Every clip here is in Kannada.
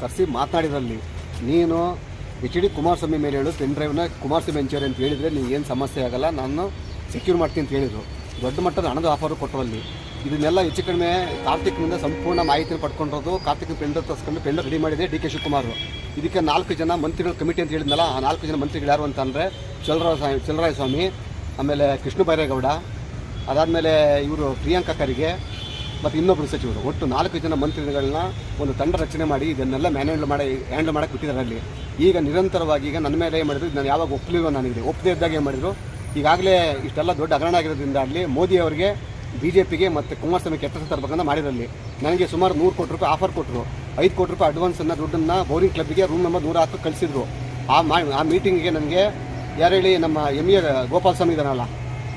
ಕರೆಸಿ ಮಾತನಾಡಿದ್ರಲ್ಲಿ ನೀನು HD ಕುಮಾರಸ್ವಾಮಿ ಮೇಲೆ ಹೇಳು ಪೆನ್ ಡ್ರೈವ್ನ ಕುಮಾರಸ್ವಾಮಿ ಹಂಚೋರಿ ಅಂತ ಹೇಳಿದರೆ ನೀವು ಏನು ಸಮಸ್ಯೆ ಆಗಲ್ಲ, ನಾನು ಸೆಕ್ಯೂರ್ ಮಾಡ್ತೀನಿ ಅಂತ ಹೇಳಿದರು. ದೊಡ್ಡ ಮಟ್ಟದ ಹಣದ ಆಫರು ಕೊಟ್ಟರಲ್ಲಿ. ಇದನ್ನೆಲ್ಲ ಹೆಚ್ಚು ಕಡಿಮೆ ಕಾರ್ತಿಕ್ನಿಂದ ಸಂಪೂರ್ಣ ಮಾಹಿತಿನ ಪಡ್ಕೊಂಡಿರೋದು. ಕಾರ್ತಿಕ್ ಪೆನ್ ಡ್ರೈವ್ ತರಿಸ್ಕೊಂಡು ಪೆನ್ ರೆಡಿ ಮಾಡಿದೆ DK ಶಿವಕುಮಾರ್. ಇದಕ್ಕೆ 4 ಜನ ಮಂತ್ರಿಗಳ ಕಮಿಟಿ ಅಂತ ಹೇಳಿದ್ನಲ್ಲ, ಆ 4 ಜನ ಮಂತ್ರಿಗಳು ಯಾರು ಅಂತಂದರೆ ಚಲರಾಯ ಸ್ವಾಮಿ, ಆಮೇಲೆ ಕೃಷ್ಣ ಬೈರೇಗೌಡ, ಅದಾದಮೇಲೆ ಇವರು ಪ್ರಿಯಾಂಕಾ ಖರ್ಗೆ ಮತ್ತು ಇನ್ನೊಬ್ಬರು ಸಚಿವರು. ಒಟ್ಟು 4 ಜನ ಮಂತ್ರಿಗಳನ್ನ ಒಂದು ತಂಡ ರಚನೆ ಮಾಡಿ ಇದನ್ನೆಲ್ಲ ಹ್ಯಾಂಡಲ್ ಮಾಡೋಕ್ಕೆ ಬಿಟ್ಟಿದ್ದಾರೆ. ಅಲ್ಲಿ ಈಗ ನಿರಂತರವಾಗಿ ಈಗ ನನ್ನ ಮೇಲೆ ಏನು ಮಾಡಿದ್ರು, ನಾನು ಯಾವಾಗ ಒಪ್ಪಲಿಲ್ಲ, ನನಗೆ ಒಪ್ಪದೇ ಇದ್ದಾಗ ಏನು ಮಾಡಿದ್ರು. ಈಗಾಗಲೇ ಇಷ್ಟೆಲ್ಲ ದೊಡ್ಡ ಹಗರಣ ಆಗಿರೋದ್ರಿಂದ ಆಗಲಿ ಮೋದಿ ಅವರಿಗೆ BJPಗೆ ಮತ್ತು ಕುಮಾರಸ್ವಾಮಿ ಕೆಟ್ಟ ತರಬೇಕಂತ ಮಾಡಿರಲ್ಲಿ. ನನಗೆ ಸುಮಾರು 100 ಕೋಟಿ ರೂಪಾಯಿ ಆಫರ್ ಕೊಟ್ಟರು. 5 ಕೋಟಿ ರೂಪಾಯಿ ಅಡ್ವಾನ್ಸನ್ನು ದುಡ್ಡನ್ನು ಬೌರಿಂಗ್ ಕ್ಲಬ್ಗೆ ರೂಮ್ ನಂಬರ್ 110 ಕಳಿಸಿದ್ರು. ಆ ಮೀಟಿಂಗಿಗೆ ನನಗೆ ಯಾರು ಹೇಳಿ, ನಮ್ಮ MA ಗೋಪಾಲ ಸ್ವಾಮಿ ಇದ್ದಾನಲ್ಲ,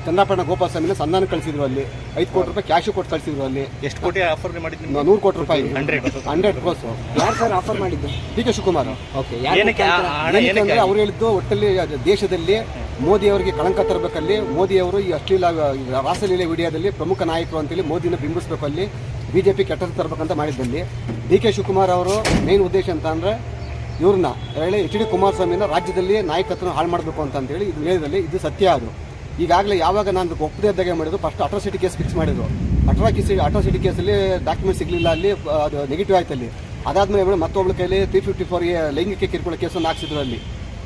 ಚಂದ್ರಪಟ್ಟಣ ಗೋಪಾಲ ಸ್ವಾಮಿನ ಸಂಧಾನ ಕಳಿಸಿದ್ರು. ಅಲ್ಲಿ 5 ಕೋಟಿ ರೂಪಾಯಿ ಕ್ಯಾಶು ಕೊಟ್ಟು ಕಳಿಸಿದ್ರು. ಅಲ್ಲಿ ಎಷ್ಟು ಕೋಟಿ ಆಫರ್ ಮಾಡಿದ್ರು? 100 ಕೋಟಿ ರೂಪಾಯಿ 100 ಕ್ರೋಸ್. ಯಾರು ಸರ್ ಆಫರ್ ಮಾಡಿದ್ದು? DK ಶಿವಕುಮಾರ್. ಓಕೆ, ಏನಂದ್ರೆ ಅವ್ರು ಹೇಳಿದ್ದು ಒಟ್ಟಲ್ಲಿ ದೇಶದಲ್ಲಿ ಮೋದಿ ಅವರಿಗೆ ಕಳಂಕ ತರಬೇಕಲ್ಲಿ, ಮೋದಿ ಅವರು ಈ ಅಶ್ಲೀಲ ರಾಸಲೀಲೆ ವಿಡಿಯೋದಲ್ಲಿ ಪ್ರಮುಖ ನಾಯಕರು ಅಂತೇಳಿ ಮೋದಿನ ಬಿಂಬಿಸಬೇಕು, ಅಲ್ಲಿ BJP ಕೆಟ್ಟ ತರಬೇಕಂತ ಮಾಡಿದ್ದಲ್ಲಿ DK ಶಿವಕುಮಾರ್ ಅವರು ಮೇನ್ ಉದ್ದೇಶ ಅಂತ ಅಂದರೆ ಇವ್ರನ್ನ ಹೇಳಿ HD ಕುಮಾರಸ್ವಾಮಿನ ರಾಜ್ಯದಲ್ಲಿ ನಾಯಕತ್ವನ ಹಾಳು ಮಾಡಬೇಕು ಅಂತೇಳಿ ಇದು ಹೇಳಿದಲ್ಲಿ ಇದು ಸತ್ಯ. ಅದು ಈಗಾಗಲೇ ಯಾವಾಗ ನಾನು ಒಪ್ಪದೇ ಇದ್ದಾಗ ಮಾಡಿದ್ರು, ಫಸ್ಟ್ ಅಟ್ರಾಸಿಟಿ ಕೇಸ್ ಫಿಕ್ಸ್ ಮಾಡಿದ್ರು. ಅಟ್ರಾಸಿಟಿ ಕೇಸಲ್ಲಿ ಡಾಕ್ಯುಮೆಂಟ್ ಸಿಗಲಿಲ್ಲ, ಅಲ್ಲಿ ಅದು ನೆಗೆಟಿವ್ ಆಯ್ತು. ಅಲ್ಲಿ ಅದಾದಮೇಲೆ ಮತ್ತೊಬ್ಬಳ ಕೈಲಿ 354 ಲೈಂಗಿಕ ಕಿರುಕುಳ ಕೇಸನ್ನು ಹಾಕ್ಸಿದ್ರು. ಅಲ್ಲಿ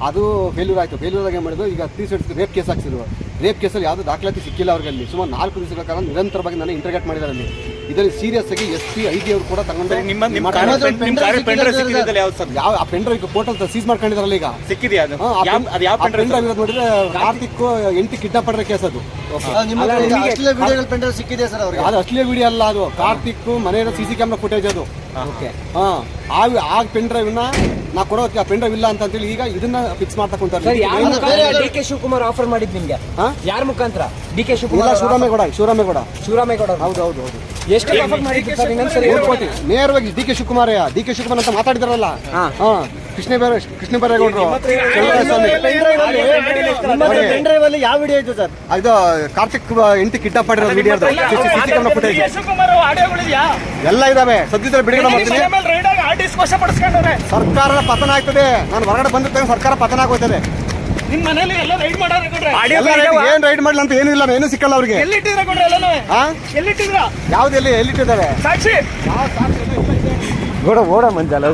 ಅದು ಫೇಲ್ಯೂರ್ ಆಯಿತು. ಫೇಲ್ಯೂರಾಗಿ ಏನು ಮಾಡಿದ್ರು, ಈಗ 360 ರೇಪ್ ಕೇಸ್ ಹಾಕ್ಸಿದ್ರು. ರೇಪ್ ಕೇಸಲ್ಲಿ ಯಾವುದೂ ದಾಖಲಾತಿ ಸಿಕ್ಕಿಲ್ಲ ಅವ್ರಿಗೆ. ಅಲ್ಲಿ ಸುಮಾರು 4 ದಿವಸಗಳ ಕಾಲ ನಿರಂತರವಾಗಿ ನಾನು ಇಂಟರ್ಗೇಟ್ ಮಾಡಿದ್ದಾರೆ. ಅಲ್ಲಿ ಇದರಲ್ಲಿ ಸೀರಿಯಸ್ ಆಗಿ SP IG ಅವರು ಕೂಡ ತಗೊಂಡು ಯಾವ ಆ ಪೆನ್ ಡ್ರೈವ್ ಪೋರ್ಟಲ್ ಸೀಸ್ ಮಾಡ್ಕೊಂಡಿದಾರಲ್ಲ. ಈಗ ಸಿಕ್ಕಿದೆಯಾ ಪೆನ್ ಡ್ರೈವ್ ನೋಡಿದ್ರೆ ಕಾರ್ತಿಕ್ 8 ಕಿಡ್ನಾಪ್ ಮಾಡಿರೋ ಕೇಸ್ ಅದು. ಸಿಕ್ಕಿದೆ ಸರ್ ಅವ್ರಿಗೆ. ಅದು ಅಶ್ಲೀಲ ವಿಡಿಯೋ ಅಲ್ಲ, ಅದು ಕಾರ್ತಿಕ್ ಮನೆಯ CC ಕ್ಯಾಮ್ರಾ ಫುಟೇಜ್ ಅದು. ಆ ಪೆನ್ ಡ್ರೈವ್ನ ನಾ ಕೊಡೋ ಪೆನ್ ಡ್ರೈವ್ ಇಲ್ಲ ಅಂತೇಳಿ ಈಗ ಇದನ್ನ ಫಿಕ್ಸ್ ಮಾಡ್ತಾ ಕುಂತಾರೆ. DK ಶಿವಕುಮಾರ್ ಆಫರ್ ಮಾಡಿದ್ ನಿಮ್ಗೆ ಯಾರ ಮುಖಾಂತರ? DK ಶಿವಕುಮಾರ್, ಶಿವರಾಮೇಗೌಡ. ಹೌದು. ಎಷ್ಟು ಆಫರ್ ಮಾಡಿದ್ರು ಸರ್? ಇನ್ನೊಂದ್ಸರಿ ನೇರವಾಗಿ DK ಶಿವಕುಮಾರ್ ಅಂತ ಮಾತಾಡಿದಾರಲ್ಲ, ಕೃಷ್ಣ ಬೈರೇಗೌಡರು. ಪೆನ್ ಡ್ರೈವ್ ಅಲ್ಲಿ ಯಾವ ವಿಡಿಯೋ ಇತ್ತು ಸರ್? ಇದು ಕಾರ್ತಿಕ್ 8 ಕಿಡ್ನಾಪ್ ಮಾಡಿರೋ ವಿಡಿಯೋ, CC ಕ್ಯಾಮ್ರಾ ಫುಟೇಜ್ ಎಲ್ಲ ಇದಾವೆ. ಸದ್ಯದಲ್ಲಿ ಬಿಡುಗಡೆ ಮಾಡ್ತೀನಿ. ಸರ್ಕಾರ ಪತನ ಆಗ್ತದೆ. ನಾನು ಹೊರಗಡೆ ಬಂದಿರ್ತೇನೆ, ಸರ್ಕಾರ ಪತನ ಆಗೋಯ್ತದೆ. ನಿಮ್ಮ ಮನೇಲಿ ಎಲ್ಲ ರೈಡ್ ಮಾಡೋರು ಏನ್ ರೈಡ್ ಮಾಡಲ್ಲ ಅಂತ ಏನೂ ಇಲ್ಲ, ಏನೂ ಸಿಕ್ಕಲ್ಲ ಅವ್ರಿಗೆ. ಯಾವ್ದು ಎಲ್ಲಿಟ್ಟಿದ್ದಾರೆ ಸಾಕ್ಷಿ ಓಡ ಮಂಜಾಲ